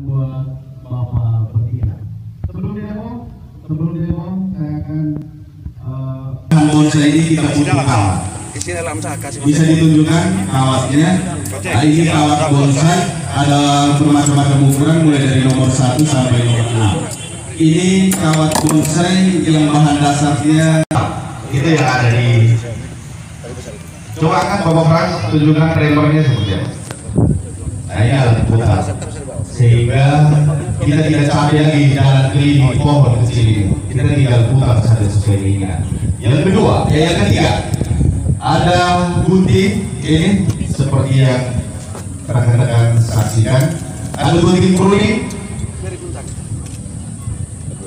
buat Bapak bertiga. Sebelum demo saya akan bonsai ini kita butuh kawat. Bisa ditunjukkan kawatnya. Nah, ini kawat bonsai ada bermacam-macam ukuran mulai dari nomor 1 sampai nomor 6. Ini kawat bonsai yang bahan dasarnya itu yang ada di. Coba kan Bapak Frank tunjukkan remernya seperti apa. Nah, ini alat putar sehingga kita tidak capek lagi jalan keliling pohon kecil ini. Kita tinggal putar saja sesuai keinginan. Yang kedua, yang ketiga, ada gunting ini seperti yang rekan-rekan saksikan. Ada gunting pruning,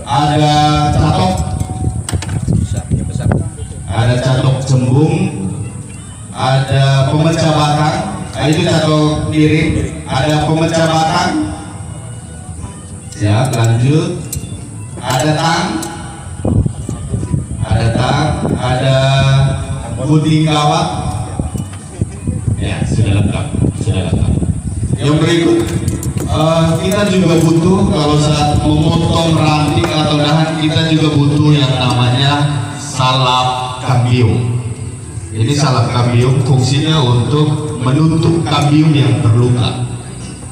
ada catok, ada catok cembung, ada pemecah batang. Nah, itu catok miring, ada pemecah batang. Ya, lanjut. Ada ada gunting kawat. Ya, sudah lengkap. Yang berikut, kita juga butuh kalau saat memotong ranting atau dahan, kita juga butuh yang namanya salap kambium. Ini salap kambium fungsinya untuk menutup kambium yang terluka.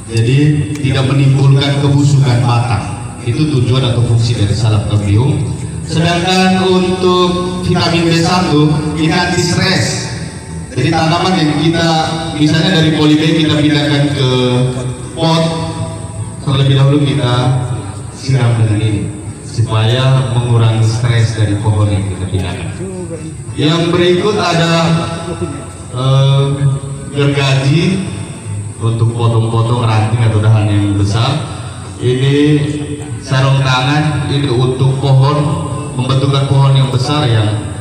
Jadi tidak menimbulkan kebusukan batang. Itu tujuan atau fungsi dari salap kambium. Sedangkan untuk vitamin B1 ini anti stres. Jadi tanaman yang kita misalnya dari polybag kita pindahkan ke pot, terlebih dahulu kita siram dengan ini supaya mengurangi stres dari pohon yang kita pindahkan. Yang berikut ada gergaji untuk potong-potong ranting atau dahan yang besar. Ini sarung tangan ini untuk pohon, membentukkan pohon yang besar yang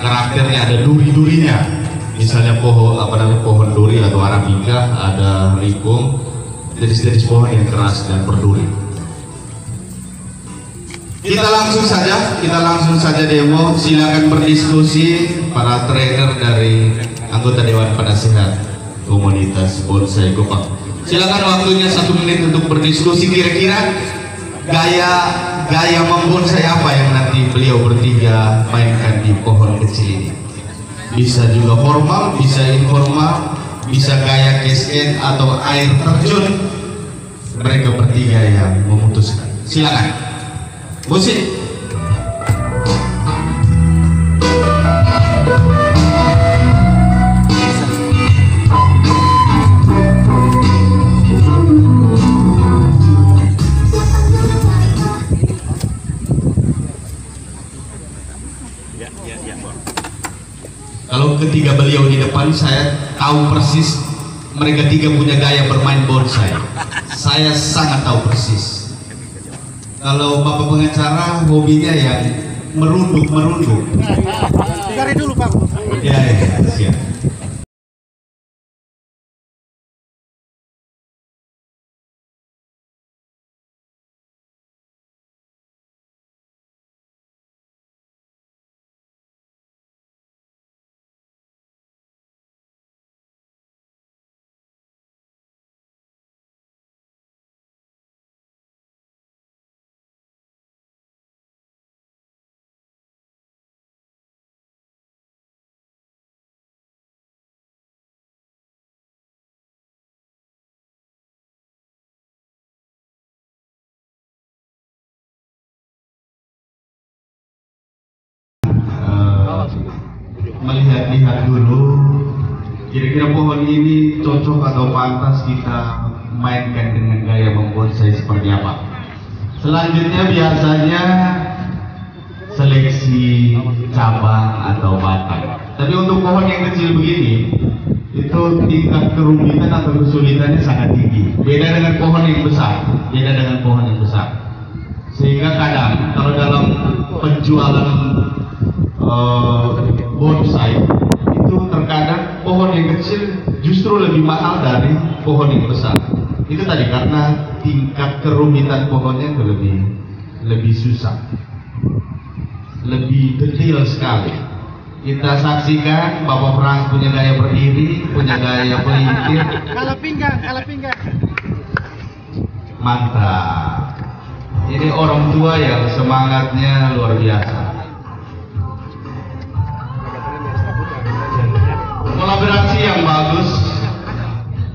karakternya ada duri-durinya. Misalnya pohon duri atau arabica, ada rikung, jenis-jenis pohon yang keras dan berduri. Kita langsung saja demo. Silakan berdiskusi para trainer dari anggota Dewan Penasehat Komunitas Bonsai Gopang. Silakan waktunya 1 menit untuk berdiskusi kira-kira gaya membonsai apa yang nanti beliau bertiga mainkan di pohon kecil ini. Bisa juga formal, bisa informal, bisa gaya cascade atau air terjun. Mereka bertiga yang memutuskan. Silakan. Musik. Kalau ketiga beliau di depan, saya tahu persis mereka tiga punya gaya bermain bonsai. Saya sangat tahu persis. Kalau Bapak pengacara hobinya yang merunduk. Cari dulu Pak. Ya, siap. Melihat dulu kira-kira pohon ini cocok atau pantas kita mainkan dengan gaya membonsai seperti apa. Selanjutnya biasanya seleksi cabang atau batang. Tapi untuk pohon yang kecil begini, itu tingkat kerumitan atau kesulitannya sangat tinggi. Beda dengan pohon yang besar. Sehingga kadang kalau dalam penjualan bonsai itu terkadang pohon yang kecil justru lebih mahal dari pohon yang besar. Itu tadi karena tingkat kerumitan pohonnya lebih susah, lebih detail sekali. Kita saksikan Bapak Frank punya gaya berdiri, punya gaya pelintir. Kalau pinggang. Mantap. Ini orang tua yang semangatnya luar biasa.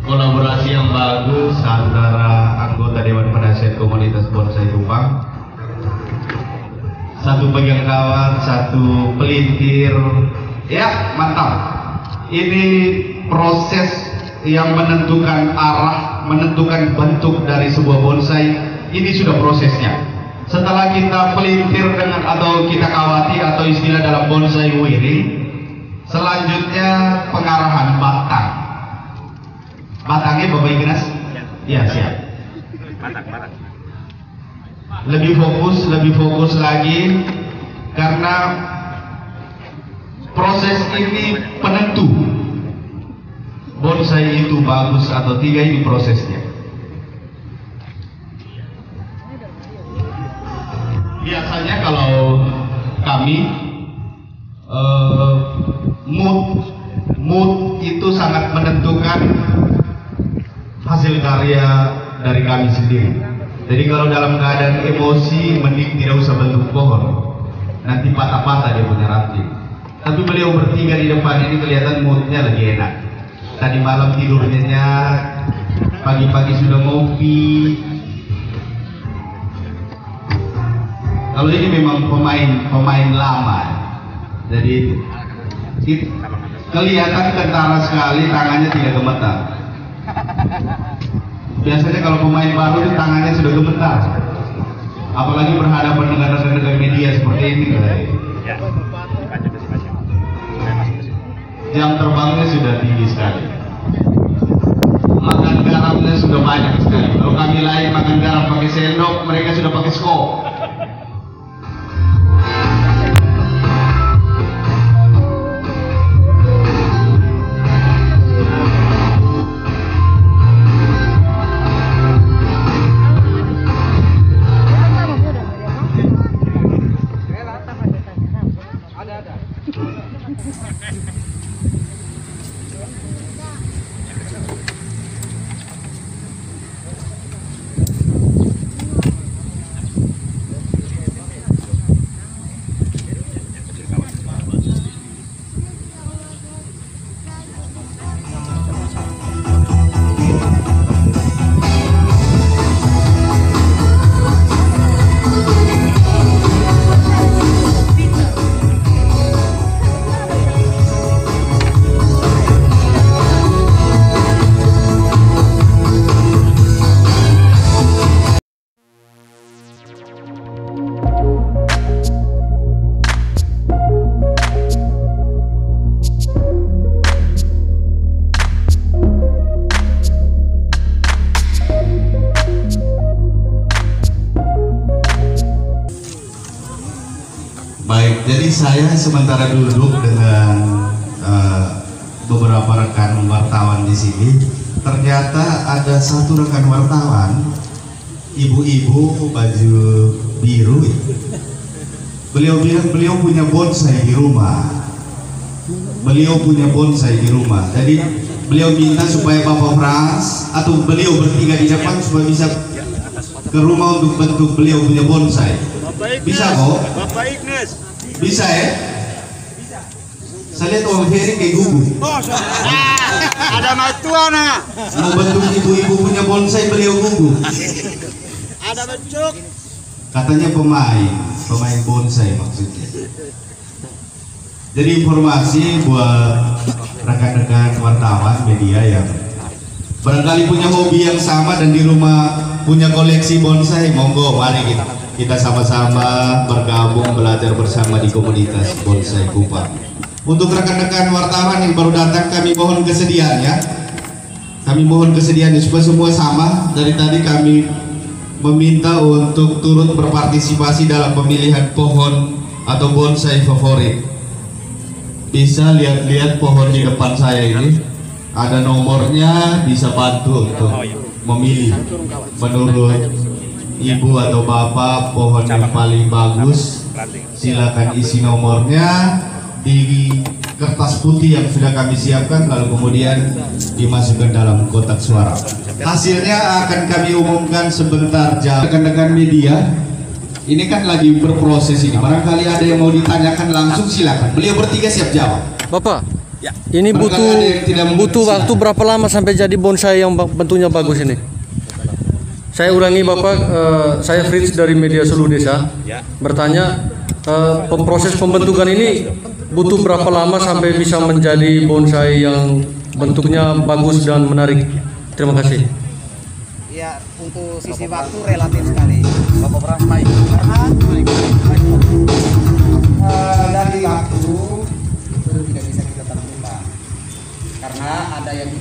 Kolaborasi yang bagus antara anggota Dewan Penasihat Komunitas Bonsai Kupang, satu pegang kawat, satu pelintir, ya mantap. Ini proses yang menentukan arah, menentukan bentuk dari sebuah bonsai. Ini sudah prosesnya. Setelah kita pelintir dengan atau kita kawati atau istilah dalam bonsai wiring, selanjutnya pengarahan batang. Batangnya Bapak Ignas? Ya siap. Batang. Lebih fokus lagi karena proses ini penentu bonsai itu bagus atau tidak, ini prosesnya. Biasanya kalau kami mood itu sangat menentukan hasil karya dari kami sendiri. Jadi kalau dalam keadaan emosi, mending tidak usah bentuk pohon, nanti patah-patah dia punya ranting. Tapi beliau bertiga di depan ini kelihatan moodnya lebih enak. Tadi malam tidur nyenyak, pagi-pagi sudah ngopi. Kalau ini memang pemain lama, jadi kelihatan kentara sekali, tangannya tidak gemetar. Biasanya kalau pemain baru itu tangannya sudah gemetar, apalagi berhadapan dengan rekan-rekan media seperti ini. Jam terbangnya sudah tinggi sekali, makan garamnya sudah banyak sekali. Kalau kami lain makan garam pakai sendok, mereka sudah pakai skop. Baik, jadi saya sementara duduk dengan beberapa rekan wartawan di sini. Ternyata ada satu rekan wartawan, ibu-ibu baju biru. Beliau bilang beliau punya bonsai di rumah. Jadi beliau minta supaya Bapak Frans atau beliau bertiga di depan supaya bisa ke rumah untuk bentuk beliau punya bonsai. Bisa kok? Bapak Ignas. Bisa ya? Saya lihat Om Heri kayak gugup. Ada matuana. Mau bentuk ibu-ibu punya bonsai, beliau gugup. Ada bentuk. Katanya pemain bonsai maksudnya. Jadi informasi buat rekan-rekan wartawan media yang barangkali punya hobi yang sama dan di rumah punya koleksi bonsai, monggo mari kita sama-sama bergabung belajar bersama di komunitas Bonsai Kupang. Untuk rekan-rekan wartawan yang baru datang, kami mohon kesediaannya. Supaya semua sama. Dari tadi kami meminta untuk turut berpartisipasi dalam pemilihan pohon atau bonsai favorit. Bisa lihat-lihat pohon di depan saya ini, ada nomornya, bisa bantu untuk memilih menurut ibu atau bapak pohon yang paling bagus. Silakan isi nomornya di kertas putih yang sudah kami siapkan, lalu kemudian dimasukkan dalam kotak suara. Hasilnya akan kami umumkan sebentar. Rekan-rekan media, ini kan lagi berproses ini. Barangkali ada yang mau ditanyakan langsung, silakan. Beliau bertiga siap jawab. Bapak, ini butuh waktu berapa lama sampai jadi bonsai yang bentuknya bagus ini? Saya ulangi Bapak, saya Fritz dari Media Seluruh Desa bertanya, proses pembentukan ini butuh berapa lama sampai bisa menjadi bonsai yang bentuknya bagus dan menarik? Terima kasih. Ya, untuk sisi waktu relatif sekali. Bapak Bram, baik. Karena dari waktu itu tidak bisa kita tentukan. Karena ada yang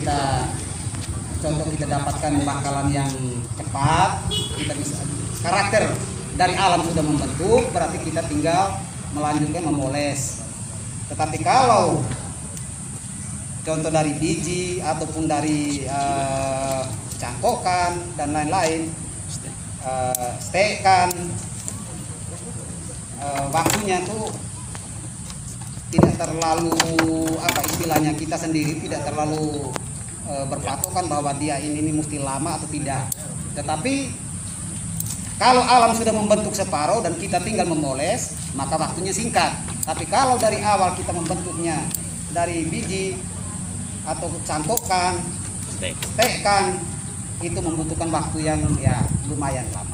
contoh kita dapatkan bakalan yang cepat, kita bisa karakter dari alam sudah membentuk, berarti kita tinggal melanjutkan memoles. Tetapi kalau contoh dari biji ataupun dari cangkokan dan lain-lain, stekan, waktunya tuh tidak terlalu apa istilahnya, kita sendiri tidak terlalu berpatokan bahwa dia ini mesti lama atau tidak. Tetapi kalau alam sudah membentuk separuh dan kita tinggal memoles, maka waktunya singkat. Tapi kalau dari awal kita membentuknya dari biji atau cangkokan, stekan, itu membutuhkan waktu yang ya lumayan lama.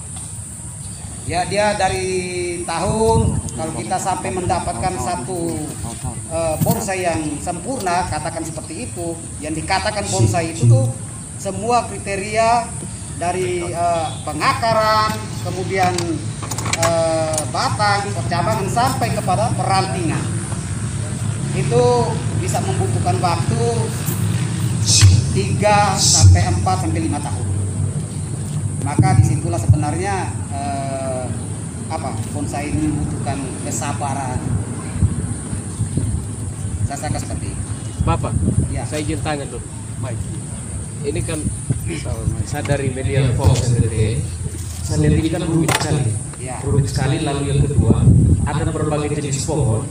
Ya, dia dari tahun, kalau kita sampai mendapatkan satu bonsai yang sempurna, katakan seperti itu, yang dikatakan bonsai itu tuh semua kriteria dari pengakaran, kemudian batang, percabangan sampai kepada perantingan, itu bisa membutuhkan waktu 3 sampai 4 sampai 5 tahun. Maka disitulah sebenarnya bonsai ini membutuhkan kesabaran. Saya sangka seperti itu. Bapak, Ya. saya izin tanya dulu. Baik. Ini kan saya dari media Fox NTT. Saya lihat ini kan rumit sekali. Ya. Rumit sekali. Lalu yang kedua, ada berbagai jenis pohon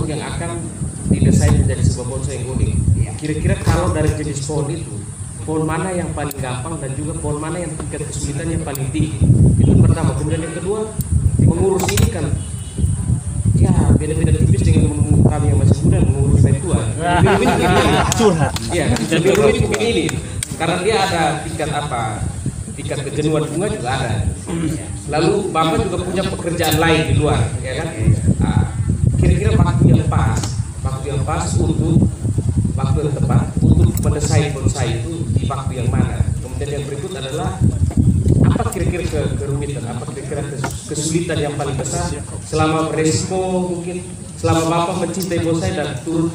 yang akan didesain menjadi sebuah bonsai yang unik. Ya. Kira-kira kalau dari jenis pohon itu, pohon mana yang paling gampang dan juga pohon mana yang tingkat kesulitan yang paling tinggi? Itu pertama. Kemudian yang kedua, mengurus ini kan ya beda-beda tipis dengan kami yang masih muda mengurus yang tua. Curhat. Iya, lebih rumit mungkin ini karena dia ada tingkat kejenuhan bunga juga ada. Lalu Bapak juga punya pekerjaan lain di luar, ya kan? Kira-kira waktu yang pas untuk waktu yang tepat untuk mendesain bonsai itu di waktu yang mana? Kemudian yang berikut adalah apa kira-kira kerumitan, apa kira-kira kesulitan yang paling besar selama beresiko mungkin selama Bapak mencintai bonsai dan turut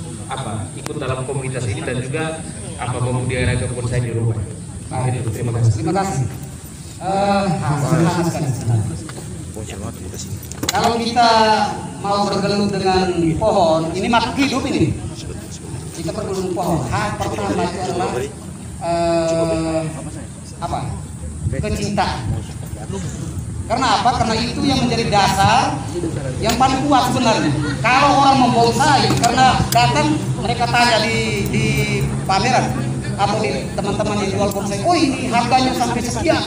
ikut dalam komunitas ini dan juga memelihara bonsai di rumah. Itu terima kasih. Terima kasih. Kalau kita mau bergelut dengan pohon, ini makhluk hidup ini. Kita bergelut dengan pohon. Hal pertama itu adalah kecintaan. Karena apa? Karena itu yang menjadi dasar yang paling kuat sebenarnya. Kalau orang membonsai, karena datang mereka tanya di pameran atau di teman-teman yang jual bonsai, oh ini harganya sampai sekian.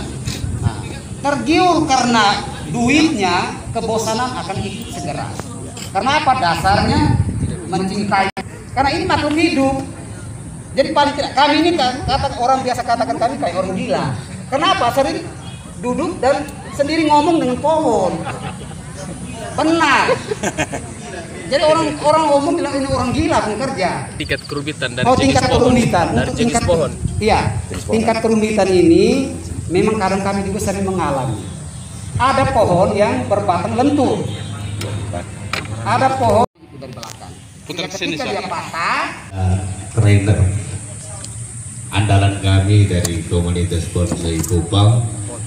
Nah, tergiur karena duitnya, kebosanan akan ikut segera. Karena apa? Dasarnya mencintai. Karena ini makhluk hidup. Jadi paling tidak kami ini orang biasa katakan kami kayak orang gila. Kenapa? Sering duduk dan sendiri ngomong dengan pohon. Benar. Jadi orang ngomong bilang ini orang gila bekerja. Tingkat kerumitan dari tingkat kerumitan. dari Untuk jenis tingkat pohon. Iya, tingkat kerumitan ini memang kadang kami juga sering mengalami. Ada pohon yang berbatang lentur. Ada pohon dari belakang. Ketika dia patah, Trainer andalan kami dari komunitas bonsai Kupang,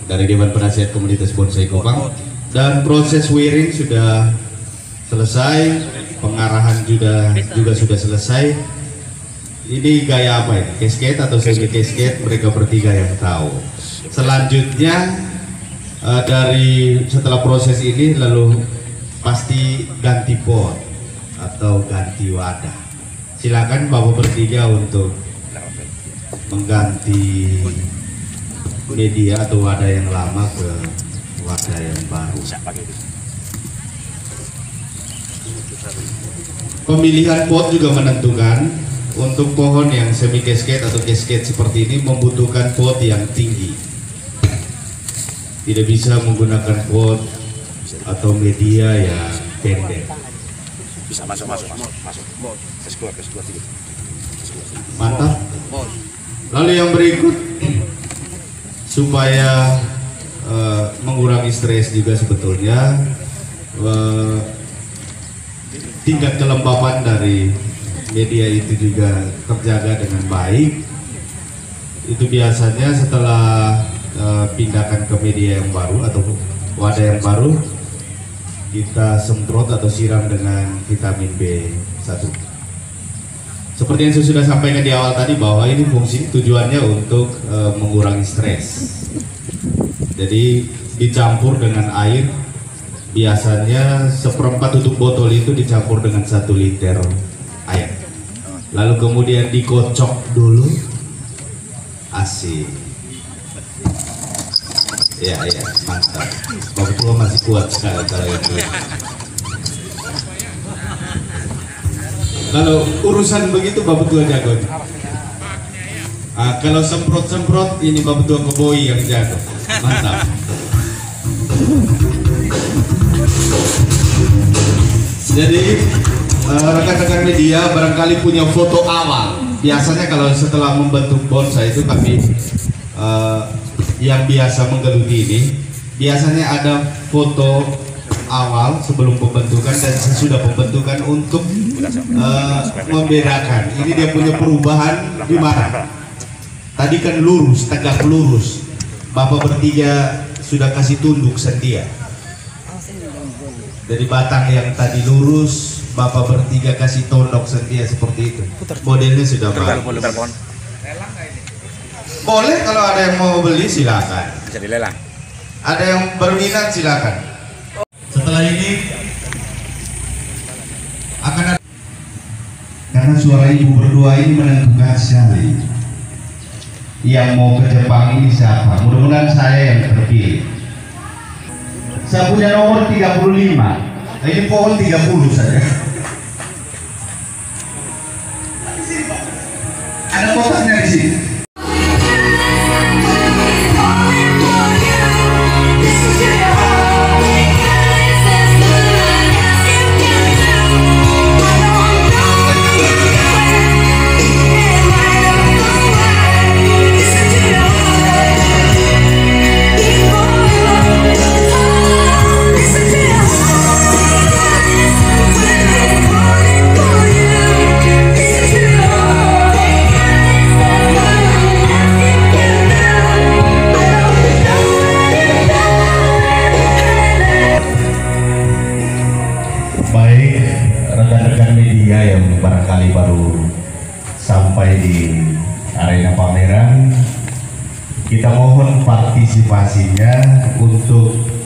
dari Dewan Penasihat Komunitas Bonsai Kupang, dan proses wiring sudah selesai, pengarahan juga sudah selesai. Ini gaya apa ini? Cascade atau semi cascade? Mereka bertiga yang tahu. Selanjutnya dari setelah proses ini lalu pasti ganti pot atau ganti wadah. Silakan Bapak bertiga untuk mengganti media atau wadah yang lama ke wadah yang baru. Pemilihan pot juga menentukan. Untuk pohon yang semi cascade atau cascade seperti ini membutuhkan pot yang tinggi. Tidak bisa menggunakan pot atau media yang pendek. Bisa masuk. Mantap. Lalu yang berikut, supaya mengurangi stres juga sebetulnya, tingkat kelembapan dari media itu juga terjaga dengan baik. Itu biasanya setelah pindahkan ke media yang baru atau wadah yang baru, kita semprot atau siram dengan vitamin B1. Seperti yang saya sudah sampaikan di awal tadi, bahwa ini fungsi tujuannya untuk mengurangi stres. Jadi dicampur dengan air, biasanya 1/4 tutup botol itu dicampur dengan 1 liter air. Lalu kemudian dikocok dulu. Asik. Ya, mantap. Bapak tua masih kuat sekali kalau itu. Kalau urusan begitu Bapak tua jago. Kalau semprot ini Bapak tua keboi yang jago. Mantap. Jadi rekan-rekan media barangkali punya foto awal. Biasanya kalau setelah membentuk bonsai itu kami yang biasa menggeluti ini, biasanya ada foto awal sebelum pembentukan dan sesudah pembentukan untuk membedakan ini dia punya perubahan di mana. Tadi kan lurus, tegak lurus. Bapak bertiga sudah kasih tunduk setia. Dari batang yang tadi lurus, Bapak bertiga kasih tondok setia seperti itu. Modelnya sudah bagus. Boleh kalau ada yang mau beli silakan. Bisa dilelang. Ada yang berminat silakan. Setelah ini akan ada, karena suara ibu berdua ini menentukan sekali. Yang mau ke Jepang ini siapa? Mudah-mudahan saya yang terpilih. Saya punya nomor 35. Ini pohon 30 saja. Ada kotaknya di sini. Barangkali baru sampai di arena pameran, kita mohon partisipasinya untuk